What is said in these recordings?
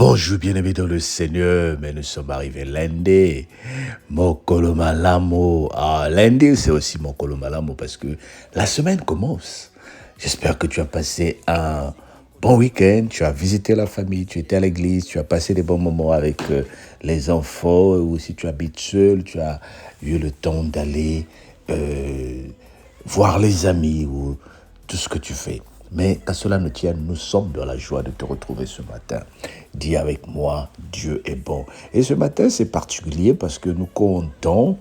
Bonjour bien-aimés dans le Seigneur, mais nous sommes arrivés lundi. Mokolo Malamo. Lundi, c'est aussi Mokolo Malamo parce que la semaine commence. J'espère que tu as passé un bon week-end, tu as visité la famille, tu étais à l'église, tu as passé des bons moments avec les enfants, ou si tu habites seul, tu as eu le temps d'aller voir les amis ou tout ce que tu fais. Mais qu'à cela ne tienne, nous sommes dans la joie de te retrouver ce matin. Dis avec moi, Dieu est bon. Et ce matin, c'est particulier parce que nous comptons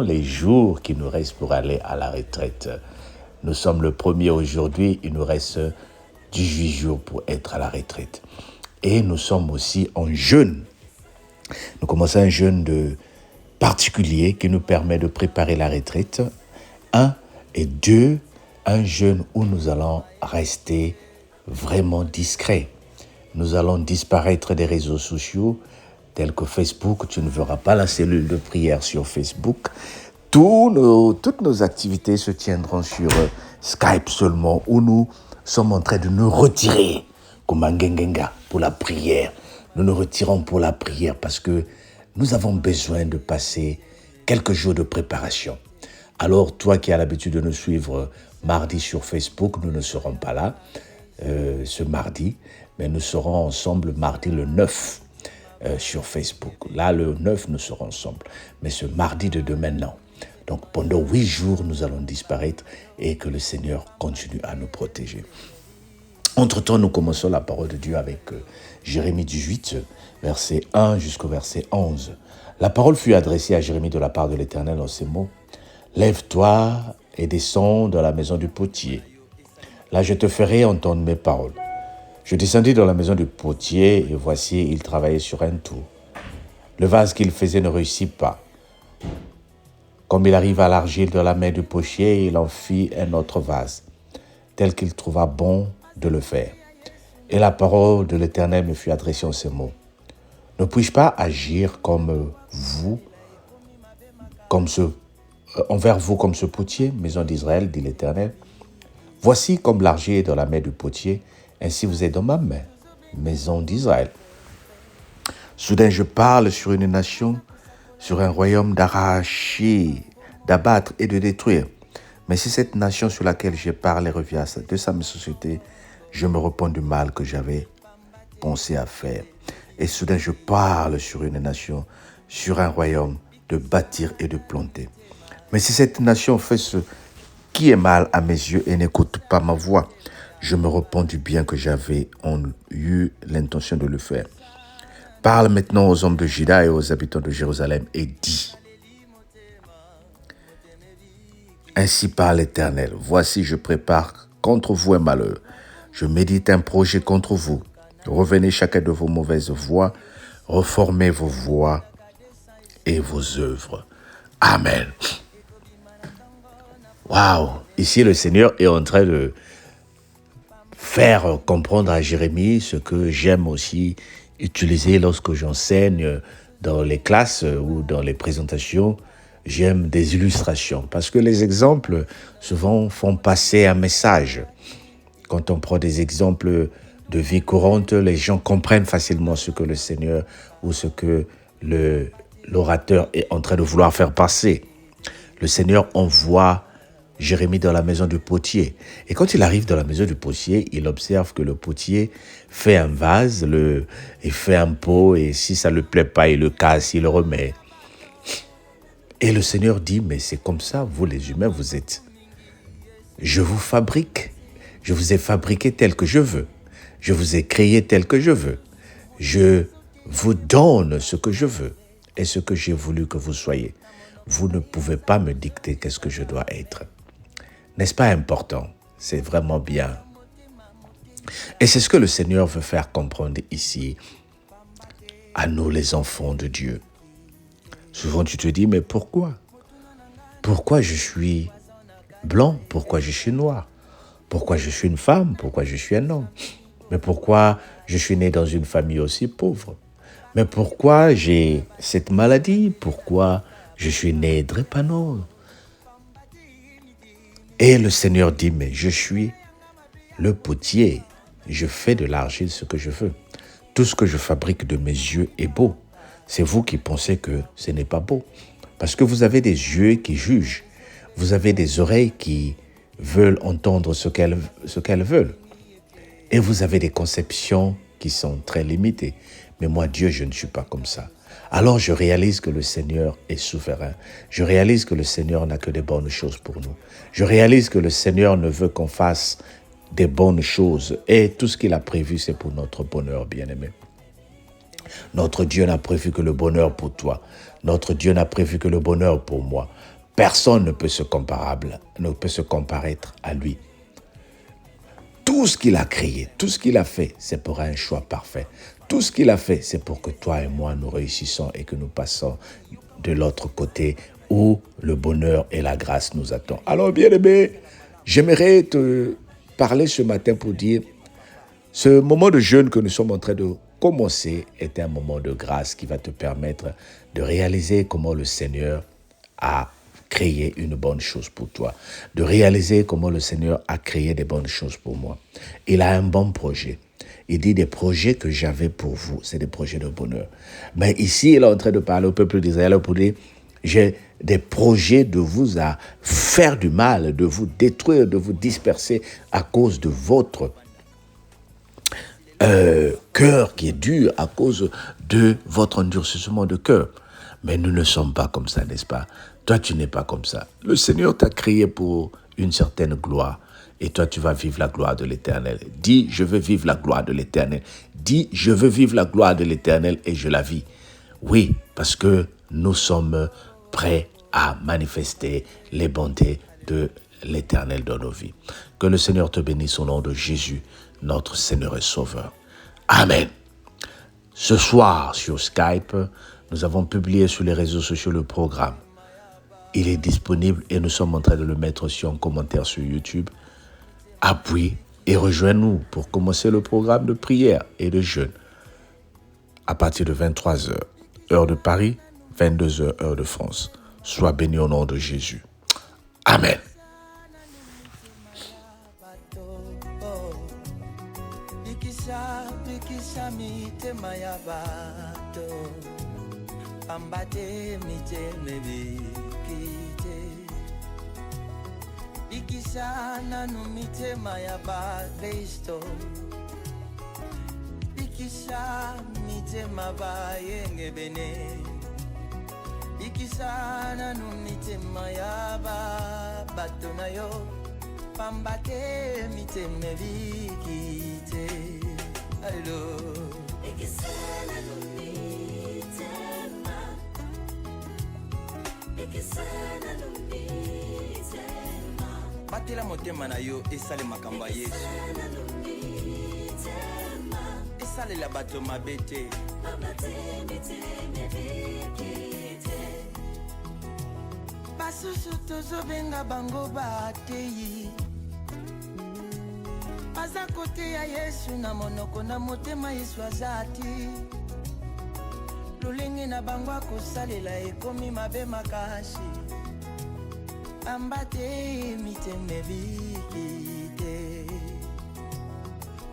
les jours qui nous restent pour aller à la retraite. Nous sommes le 1er aujourd'hui, il nous reste 18 jours pour être à la retraite. Et nous sommes aussi en jeûne. Nous commençons un jeûne particulier qui nous permet de préparer la retraite. 1 et 2, un jeûne où nous allons rester vraiment discrets. Nous allons disparaître des réseaux sociaux tels que Facebook. Tu ne verras pas la cellule de prière sur Facebook. Toutes nos activités se tiendront sur Skype seulement, où nous sommes en train de nous retirer comme un gengenga pour la prière. Nous nous retirons pour la prière parce que nous avons besoin de passer quelques jours de préparation. Alors, toi qui as l'habitude de nous suivre mardi sur Facebook, nous ne serons pas là ce mardi, mais nous serons ensemble mardi le 9 sur Facebook. Là, le 9, nous serons ensemble, mais ce mardi de demain, non. Donc, pendant 8 jours, nous allons disparaître et que le Seigneur continue à nous protéger. Entre-temps, nous commençons la parole de Dieu avec Jérémie 18, verset 1 jusqu'au verset 11. La parole fut adressée à Jérémie de la part de l'Éternel en ces mots. « Lève-toi et descends dans la maison du potier. Là, je te ferai entendre mes paroles. » Je descendis dans la maison du potier et voici, il travaillait sur un tour. Le vase qu'il faisait ne réussit pas. Comme il arrive à l'argile de la main du potier, il en fit un autre vase, tel qu'il trouva bon de le faire. Et la parole de l'Éternel me fut adressée en ces mots. Ne puis-je pas agir envers vous comme ce potier, maison d'Israël, dit l'Éternel. Voici comme l'argile est dans la main du potier, ainsi vous êtes dans ma main, maison d'Israël. Soudain je parle sur une nation, sur un royaume d'arracher, d'abattre et de détruire. Mais si cette nation sur laquelle je parle revient de sa société, je me repens du mal que j'avais pensé à faire. Et soudain je parle sur une nation, sur un royaume, de bâtir et de planter. Mais si cette nation fait ce qui est mal à mes yeux et n'écoute pas ma voix, je me repens du bien que j'avais eu l'intention de le faire. Parle maintenant aux hommes de Juda et aux habitants de Jérusalem et dis. Ainsi parle l'Éternel, voici je prépare contre vous un malheur. Je médite un projet contre vous. Revenez chacun de vos mauvaises voies, reformez vos voies et vos œuvres. Amen. Waouh! Ici, le Seigneur est en train de faire comprendre à Jérémie ce que j'aime aussi utiliser lorsque j'enseigne dans les classes ou dans les présentations. J'aime des illustrations parce que les exemples souvent font passer un message. Quand on prend des exemples de vie courante, les gens comprennent facilement ce que le Seigneur ou ce que l'orateur est en train de vouloir faire passer. Le Seigneur envoie Jérémie dans la maison du potier. Et quand il arrive dans la maison du potier, il observe que le potier fait un vase, il fait un pot, et si ça ne lui plaît pas, il le casse, il le remet. Et le Seigneur dit, mais c'est comme ça, vous les humains, vous êtes. Je vous fabrique. Je vous ai fabriqué tel que je veux. Je vous ai créé tel que je veux. Je vous donne ce que je veux et ce que j'ai voulu que vous soyez. Vous ne pouvez pas me dicter qu'est-ce que je dois être. N'est-ce pas important? C'est vraiment bien. Et c'est ce que le Seigneur veut faire comprendre ici à nous, les enfants de Dieu. Souvent, tu te dis, mais pourquoi? Pourquoi je suis blanc? Pourquoi je suis noir? Pourquoi je suis une femme? Pourquoi je suis un homme? Mais pourquoi je suis né dans une famille aussi pauvre? Mais pourquoi j'ai cette maladie? Pourquoi je suis né drépano? Et le Seigneur dit, mais je suis le potier je fais de l'argile ce que je veux. Tout ce que je fabrique de mes yeux est beau. C'est vous qui pensez que ce n'est pas beau. Parce que vous avez des yeux qui jugent. Vous avez des oreilles qui veulent entendre ce qu'elles veulent. Et vous avez des conceptions qui sont très limitées. Mais moi, Dieu, je ne suis pas comme ça. Alors je réalise que le Seigneur est souverain. Je réalise que le Seigneur n'a que des bonnes choses pour nous. Je réalise que le Seigneur ne veut qu'on fasse des bonnes choses. Et tout ce qu'il a prévu, c'est pour notre bonheur, bien-aimé. Notre Dieu n'a prévu que le bonheur pour toi. Notre Dieu n'a prévu que le bonheur pour moi. Personne ne peut se comparer à lui. Tout ce qu'il a créé, tout ce qu'il a fait, c'est pour un choix parfait. Tout ce qu'il a fait, c'est pour que toi et moi, nous réussissons et que nous passons de l'autre côté où le bonheur et la grâce nous attendent. Alors, bien-aimé, j'aimerais te parler ce matin pour dire, ce moment de jeûne que nous sommes en train de commencer est un moment de grâce qui va te permettre de réaliser comment le Seigneur a créé une bonne chose pour toi, de réaliser comment le Seigneur a créé des bonnes choses pour moi. Il a un bon projet. Il dit des projets que j'avais pour vous, c'est des projets de bonheur. Mais ici, il est en train de parler au peuple d'Israël pour dire, j'ai des projets de vous à faire du mal, de vous détruire, de vous disperser à cause de votre cœur qui est dur, à cause de votre endurcissement de cœur. Mais nous ne sommes pas comme ça, n'est-ce pas? Toi, tu n'es pas comme ça. Le Seigneur t'a créé pour une certaine gloire. Et toi, tu vas vivre la gloire de l'Éternel. Dis, je veux vivre la gloire de l'Éternel. Dis, je veux vivre la gloire de l'Éternel et je la vis. Oui, parce que nous sommes prêts à manifester les bontés de l'Éternel dans nos vies. Que le Seigneur te bénisse au nom de Jésus, notre Seigneur et Sauveur. Amen. Ce soir, sur Skype, nous avons publié sur les réseaux sociaux le programme. Il est disponible et nous sommes en train de le mettre aussi en commentaire sur YouTube. Appuie et rejoins-nous pour commencer le programme de prière et de jeûne à partir de 23h, heure de Paris, 22h, heure de France. Sois béni au nom de Jésus. Amen. Ikisana numitema ya ba Kristo, ikisa mitema ba yenge bene, ikisana numitema ya ba batona yo, pambate miteme vikite, allo. Ikisana numitema, ikisana numitema. Batela motema na yo esale makambo ya Yesu. Esale la bato mabete. Basusu tozobenga bango bateyi. Baza kote ya Yesu na monoko na motema Yesu azati. Lolenge na bango akosalela ekomi mabe makasi. Ambate miteme vikite.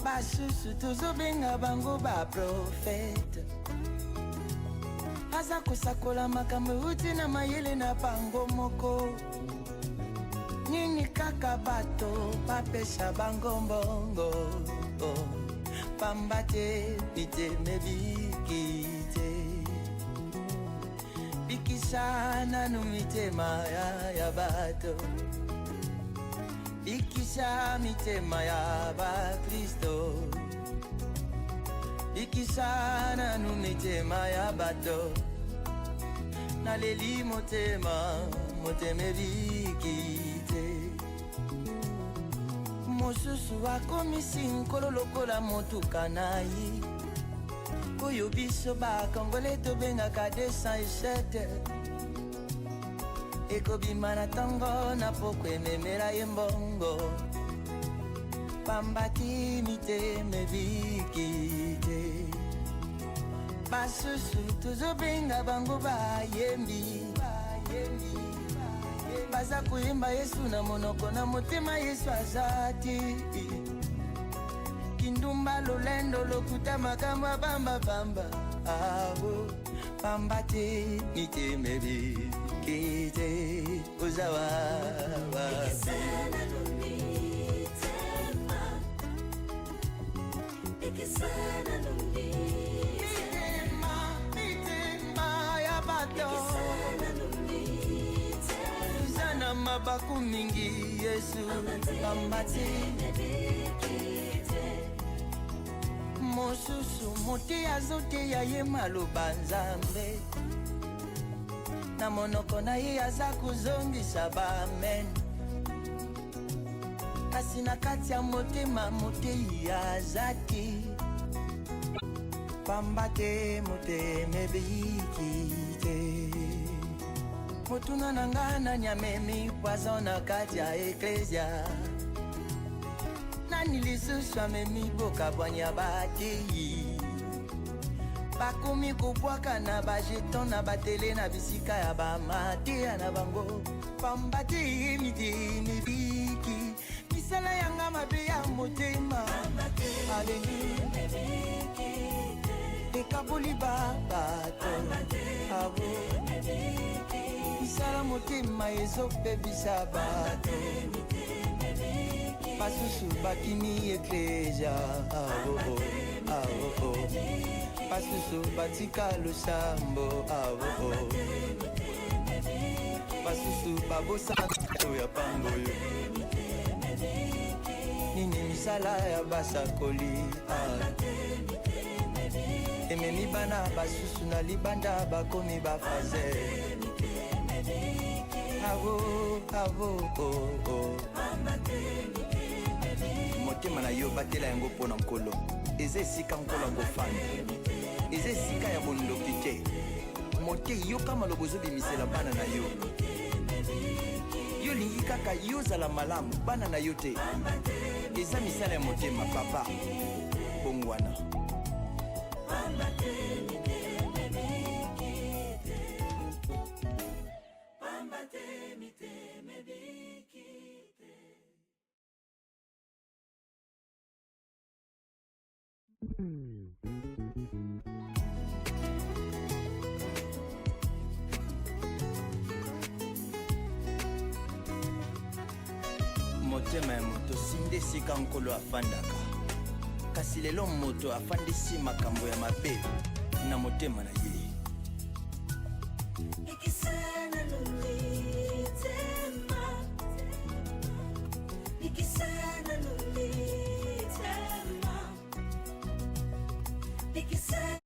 Basusu tozobenga bango ba profete. Aza kosakola makambo uti na mayele na bango moko. Nini kaka bato bapesa bango mbongo. Pambate miteme vikite. Ikisana numitema ya bato, ikisa mitema ya ba Kristo, ikisana numitema ya bato, naleli motema moteme vikite. Mosusu akomisi nkolo lokola motuka nayi. Oyo biso ba Congolais tobengaka 207. Ekobima na tango na poko ememela ye mbongo. Pambati miteme vikite. Basusu tozobenga bango bayembi. Baza kuyemba Yesu na monoko na motema Yesu azati. kindumba lolendo lokuta makambo bamba bamba awo bamba te mitemebi kite uzawa mitema ya bato uzana mabaku mingi Yesu bamba te mosusu mote azote ya ye maloba Nzambe na monoko na ye aza kozongisa bamen kasi na kati ya motema motei aza te pamba te motema ebiki te motuna na nga nani amemi poison na kati ya eklesia nani lisusu amemi bokabwanya batei bakomi kobwaka na bajeton na batele na bisika ya bamateya na bango pamba te mitema ebiki misala yanga mabe ya motema aleli ekaboli babato abo misala motema ezopebisa bato basusu bakini eklesia basusu batika losambo basusu babosa ya pangoyo nini misala ya basakoli ememi bana basusu na libanda bakomi bafaze motema na yo batela yango mpona nkolo eza esika nkolo akofanda eza esika ya bondoki te motei yoka maloba ozobimisela bana na yo yolingi kaka yozala malamu bana na yo te eza misala ya motema papa bongwana motema ya moto sinde esika nkolo afandaka kasi lelo moto afandisi makambo ya mabe na motema na ye